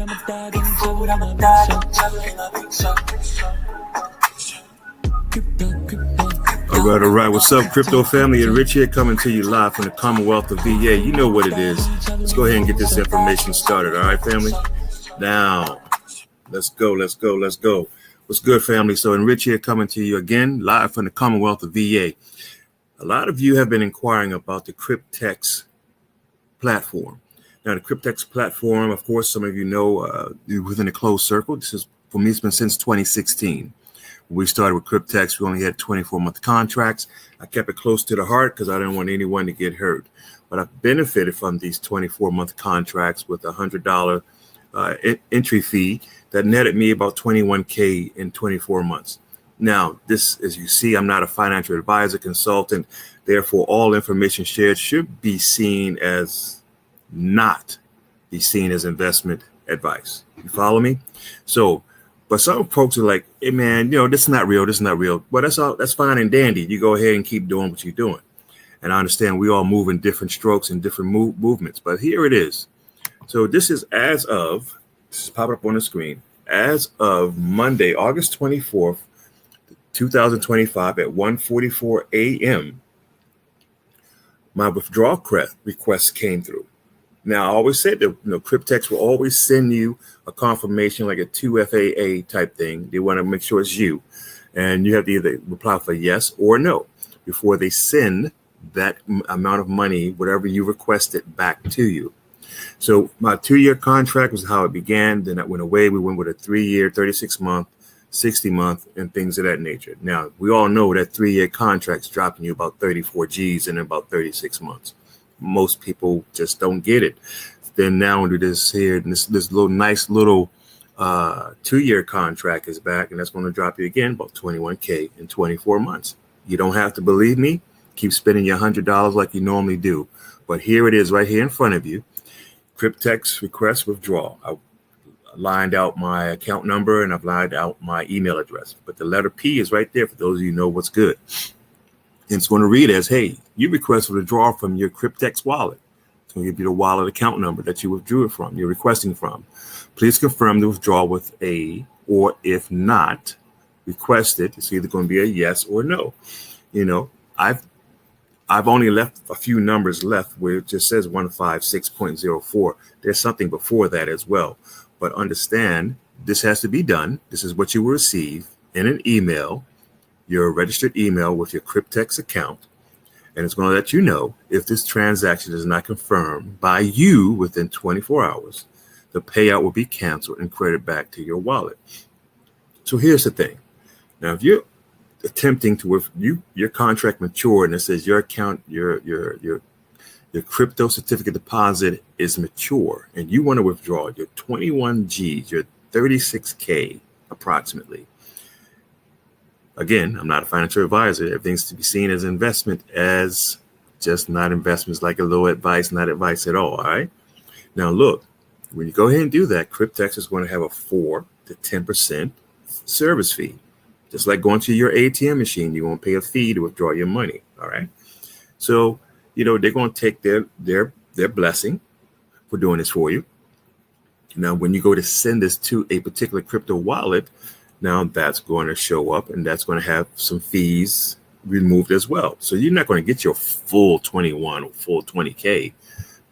All right. What's up, crypto family? And Rich here, coming to you live from the Commonwealth of VA. You know what it is. Let's go ahead and get this information started. All right, family? Now, let's go. What's good, family? So, and Rich here, coming to you again, live from the Commonwealth of VA. A lot of you have been inquiring about the Cryptex platform. Now, the Cryptex platform, of course, some of you know, within a closed circle. This is, for me, it's been since 2016. We started with Cryptex. We only had 24-month contracts. I kept it close to the heart because I didn't want anyone to get hurt. But I've benefited from these 24-month contracts with a $100 entry fee that netted me about $21K in 24 months. Now, this, as you see, I'm not a financial advisor, consultant. Therefore, all information shared should be seen as not be seen as investment advice. You follow me? So, but some folks are like, hey, man, you know, this is not real. But that's fine and dandy. You go ahead and keep doing what you're doing. And I understand we all move in different strokes and different movements. But here it is. So this is this is popping up on the screen, as of Monday, August 24th, 2025 at 1:44 a.m., my withdrawal request came through. Now, I always said that, Cryptex will always send you a confirmation, like a 2FAA type thing. They want to make sure it's you. And you have to either reply for yes or no before they send that amount of money, whatever you requested, back to you. So my 2-year contract was how it began. Then that went away. We went with a 3-year, 36-month, 60-month, and things of that nature. Now, we all know that 3-year contract's dropping you about 34 G's in about 36 months. Most people just don't get it. Then now under this here, this little nice little 2-year contract is back, and that's going to drop you again about $21K in 24 months. You don't have to believe me. Keep spending your $100 like you normally do. But here it is right here in front of you. Cryptex request withdrawal. I lined out my account number and I've lined out my email address. But the letter P is right there for those of you who know what's good. And it's going to read as, hey, you request withdrawal from your Cryptex wallet. It's going to give you the wallet account number that you withdrew it from, you're requesting from. Please confirm the withdrawal with a, or if not requested, it's either going to be a yes or no. I've only left a few numbers left where it just says 156.04. There's something before that as well. But understand, this has to be done. This is what you will receive in an email, your registered email with your Cryptex account. And it's going to let you know if this transaction is not confirmed by you within 24 hours, the payout will be canceled and credited back to your wallet. So here's the thing. Now, if you're attempting to, your contract matured and it says your account, your crypto certificate deposit is mature and you want to withdraw your 21 G's, your 36K approximately. Again, I'm not a financial advisor. Everything's to be seen as investment, as just not investments, like a little advice, not advice at all. All right. Now, look, when you go ahead and do that, Cryptex is going to have a 4 to 10% service fee. Just like going to your ATM machine, you won't pay a fee to withdraw your money. All right. So, they're going to take their blessing for doing this for you. Now, when you go to send this to a particular crypto wallet, now that's going to show up and that's going to have some fees removed as well. So you're not going to get your full 21 or full 20K,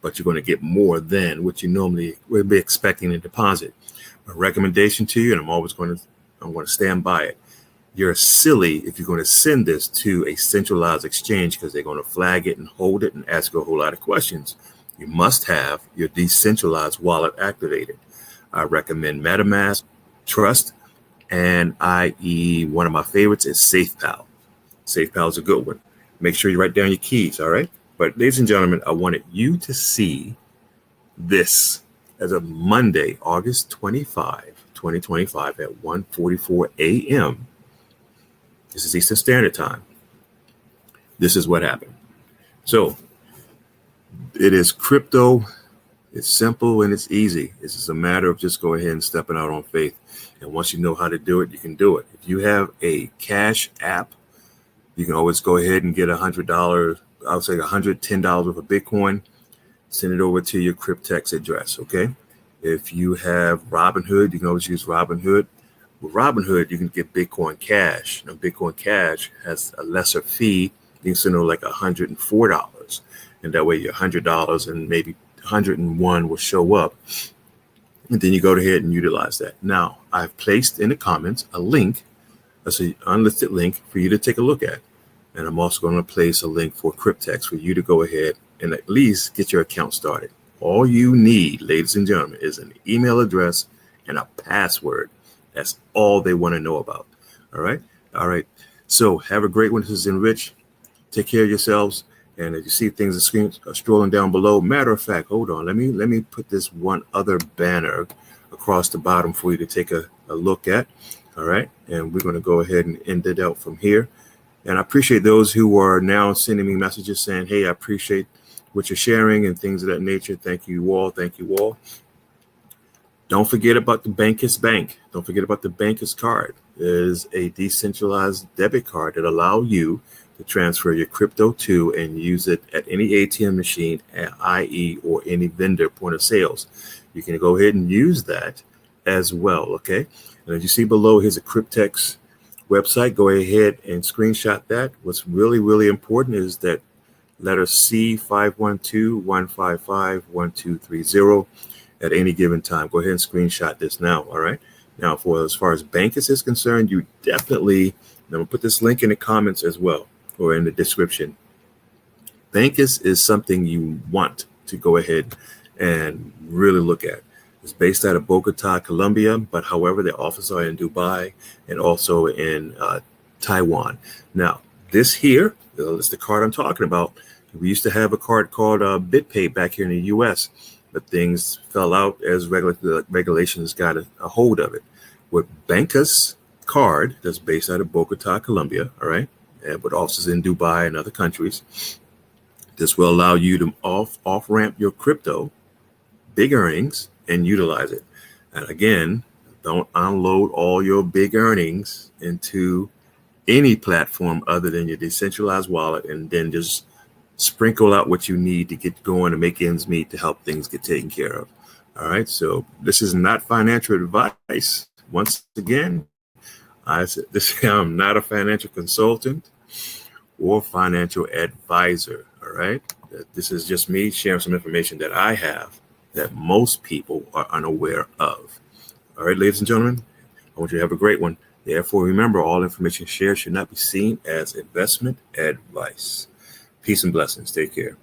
but you're going to get more than what you normally would be expecting in deposit. My recommendation to you, and I'm going to stand by it. You're silly if you're going to send this to a centralized exchange because they're going to flag it and hold it and ask you a whole lot of questions. You must have your decentralized wallet activated. I recommend MetaMask, Trust, and i.e. one of my favorites is SafePal. SafePal is a good one. Make sure you write down your keys, all right? But ladies and gentlemen, I wanted you to see this as of Monday, August 25, 2025 at 1:44 a.m. This is Eastern Standard Time. This is what happened. So it is crypto. It's simple and it's easy. It's just a matter of just go ahead and stepping out on faith. And once you know how to do it, you can do it. If you have a cash app, you can always go ahead and get $100. I would say $110 worth of Bitcoin. Send it over to your Cryptex address. Okay. If you have Robinhood, you can always use Robinhood. With Robinhood, you can get Bitcoin Cash. Now, Bitcoin Cash has a lesser fee. You can send over like $104. And that way your $100 and maybe 101 will show up. And then you go ahead and utilize that. Now, I've placed in the comments a link. That's an unlisted link for you to take a look at. And I'm also going to place a link for Cryptex for you to go ahead and at least get your account started. All you need, ladies and gentlemen, is an email address and a password. That's all they want to know about. All right. All right. So have a great one. This is Enrich. Take care of yourselves. And if you see things strolling down below, matter of fact, hold on. Let me put this one other banner across the bottom for you to take a look at. All right. And we're going to go ahead and end it out from here. And I appreciate those who are now sending me messages saying, hey, I appreciate what you're sharing and things of that nature. Thank you all. Thank you all. Don't forget about the Bancus Bank. Don't forget about the Bancus card. It is a decentralized debit card that allows you to transfer your crypto to and use it at any ATM machine, i.e. or any vendor point of sales. You can go ahead and use that as well, okay? And as you see below, here's a Cryptex website. Go ahead and screenshot that. What's really, really important is that letter C 512-155-1230 at any given time. Go ahead and screenshot this now, all right? Now, for as far as Bancus is concerned, you definitely, I'm going to put this link in the comments as well, or in the description. Bancus is something you want to go ahead and really look at. It's based out of Bogota, Colombia, but however, their offices are in Dubai and also in Taiwan. Now, this here is the card I'm talking about. We used to have a card called BitPay back here in the U.S., but things fell out as regulations got a hold of it. With Bancus card, that's based out of Bogota, Colombia, all right, and with offices in Dubai and other countries, this will allow you to off-ramp your crypto, big earnings, and utilize it. And again, don't unload all your big earnings into any platform other than your decentralized wallet, and then just sprinkle out what you need to get going and make ends meet to help things get taken care of. All right. So this is not financial advice. Once again, I'm not a financial consultant or financial advisor. All right. This is just me sharing some information that I have that most people are unaware of. All right, ladies and gentlemen, I want you to have a great one. Therefore, remember, all information shared should not be seen as investment advice. Peace and blessings. Take care.